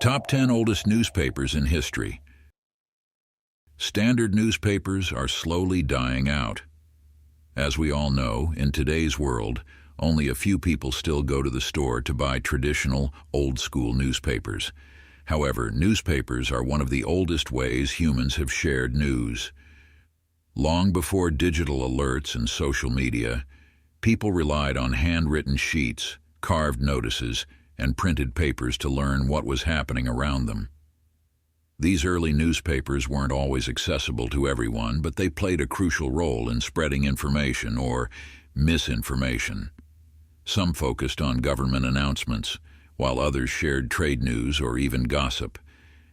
Top 10 oldest newspapers in history. Standard newspapers are slowly dying out. As we all know, in today's world, only a few people still go to the store to buy traditional, old-school newspapers. However, newspapers are one of the oldest ways humans have shared news. Long before digital alerts and social media, people relied on handwritten sheets, carved notices, and printed papers to learn what was happening around them. These early newspapers weren't always accessible to everyone, but they played a crucial role in spreading information or misinformation. Some focused on government announcements, while others shared trade news or even gossip.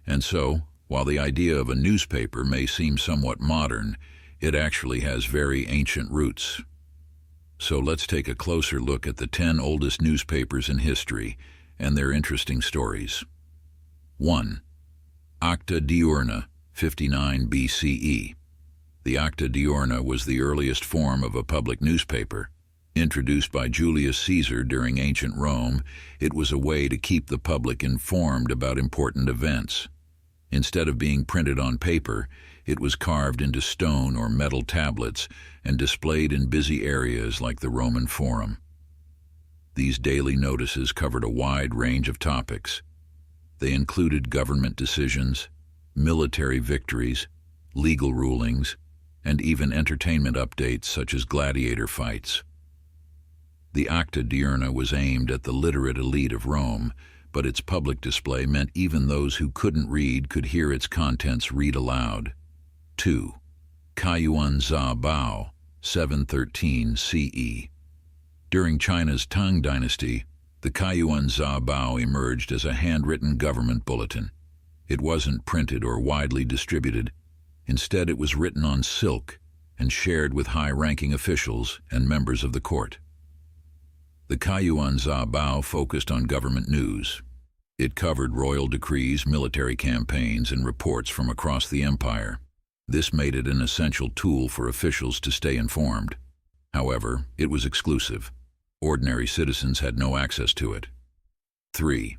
And so, while the idea of a newspaper may seem somewhat modern, it actually has very ancient roots. So let's take a closer look at the 10 oldest newspapers in history and their interesting stories. 1. Acta Diurna, 59 BCE. The Acta Diurna was the earliest form of a public newspaper. Introduced by Julius Caesar during ancient Rome, it was a way to keep the public informed about important events. Instead of being printed on paper, it was carved into stone or metal tablets and displayed in busy areas like the Roman Forum. These daily notices covered a wide range of topics. They included government decisions, military victories, legal rulings, and even entertainment updates such as gladiator fights. The Acta Diurna was aimed at the literate elite of Rome, but its public display meant even those who couldn't read could hear its contents read aloud. 2. Kaiyuan Za Bao, 713 CE. During China's Tang Dynasty, the Kaiyuan Za Bao emerged as a handwritten government bulletin. It wasn't printed or widely distributed. Instead, it was written on silk and shared with high-ranking officials and members of the court. The Kaiyuan Za Bao focused on government news. It covered royal decrees, military campaigns, and reports from across the empire. This made it an essential tool for officials to stay informed. However, it was exclusive. Ordinary citizens had no access to it. 3.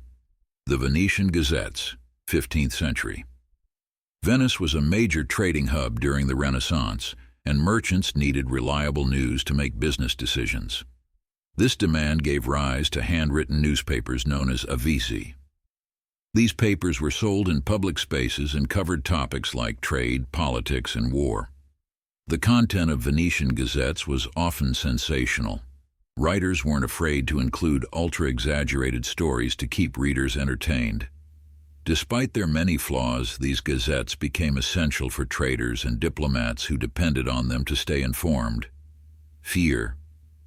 The Venetian Gazettes, 15th century. Venice was a major trading hub during the Renaissance, and merchants needed reliable news to make business decisions. This demand gave rise to handwritten newspapers known as Avisa. These papers were sold in public spaces and covered topics like trade, politics, and war. The content of Venetian Gazettes was often sensational. Writers weren't afraid to include ultra-exaggerated stories to keep readers entertained. Despite their many flaws, these gazettes became essential for traders and diplomats who depended on them to stay informed. 4.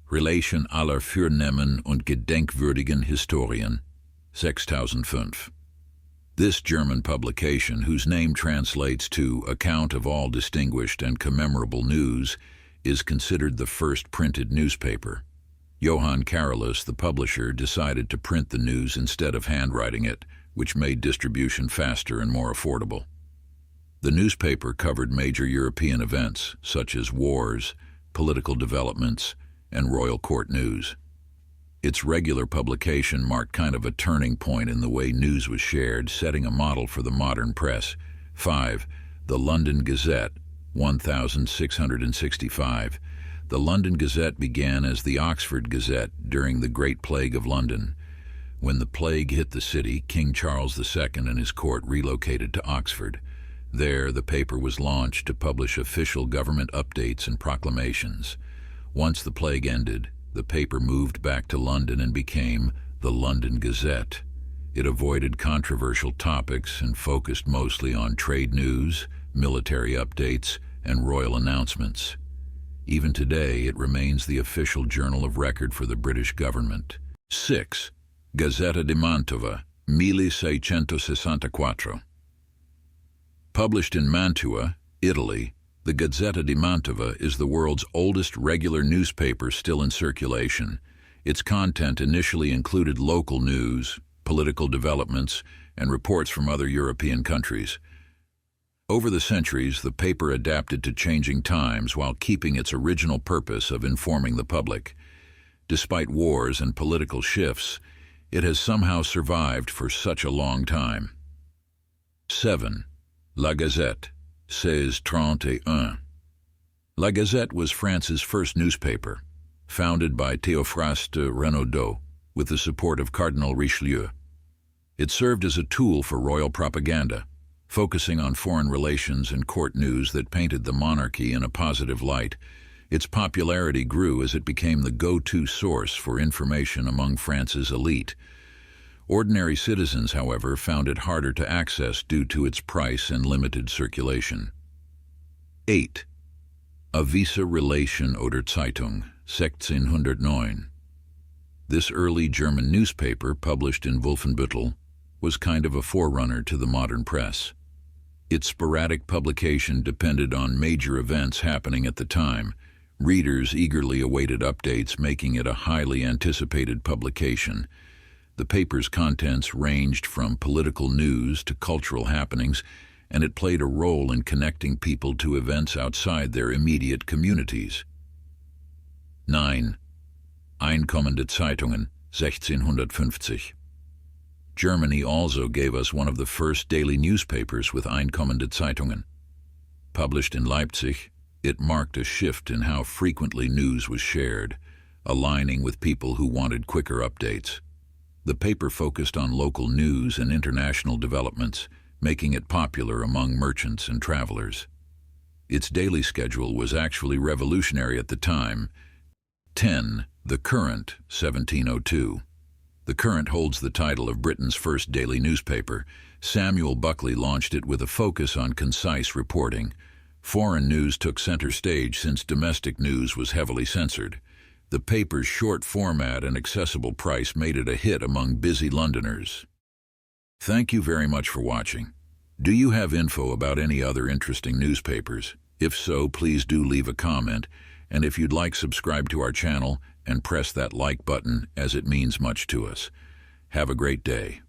Relation aller Fürnemmen und gedenkwürdigen Historien, 6005. This German publication, whose name translates to Account of All Distinguished and Commemorable News, is considered the first printed newspaper. Johann Carolus, the publisher, decided to print the news instead of handwriting it, which made distribution faster and more affordable. The newspaper covered major European events, such as wars, political developments, and royal court news. Its regular publication marked kind of a turning point in the way news was shared, setting a model for the modern press. 5. The London Gazette, 1665. The London Gazette began as the Oxford Gazette during the Great Plague of London. When the plague hit the city, King Charles II and his court relocated to Oxford. There, the paper was launched to publish official government updates and proclamations. Once the plague ended, the paper moved back to London and became the London Gazette. It avoided controversial topics and focused mostly on trade news, military updates, and royal announcements. Even today, it remains the official journal of record for the British government. 6. Gazzetta di Mantova, 1664. Published in Mantua, Italy, the Gazzetta di Mantova is the world's oldest regular newspaper still in circulation. Its content initially included local news, political developments, and reports from other European countries. Over the centuries, the paper adapted to changing times while keeping its original purpose of informing the public. Despite wars and political shifts, It has somehow survived for such a long time. 7. La Gazette, 1631. La Gazette was France's first newspaper, founded by Théophraste Renaudot with the support of Cardinal Richelieu. It served as a tool for royal propaganda, focusing on foreign relations and court news that painted the monarchy in a positive light. Its popularity grew as it became the go-to source for information among France's elite. Ordinary citizens, however, found it harder to access due to its price and limited circulation. 8. Avisa Relation Oder Zeitung, 1609. This early German newspaper, published in Wolfenbüttel, was kind of a forerunner to the modern press. Its sporadic publication depended on major events happening at the time. Readers eagerly awaited updates, making it a highly anticipated publication. The paper's contents ranged from political news to cultural happenings, and it played a role in connecting people to events outside their immediate communities. 9. Einkommende Zeitungen, 1650. Germany also gave us one of the first daily newspapers with Einkommende Zeitungen. Published in Leipzig, it marked a shift in how frequently news was shared, aligning with people who wanted quicker updates. The paper focused on local news and international developments, making it popular among merchants and travelers. Its daily schedule was actually revolutionary at the time. 10. The Current, 1702. The Current holds the title of Britain's first daily newspaper. Samuel Buckley launched it with a focus on concise reporting. Foreign news took center stage since domestic news was heavily censored. The paper's short format and accessible price made it a hit among busy Londoners. Thank you very much for watching. Do you have info about any other interesting newspapers? If so, please do leave a comment, and if you'd like, subscribe to our channel and press that like button, as it means much to us. Have a great day.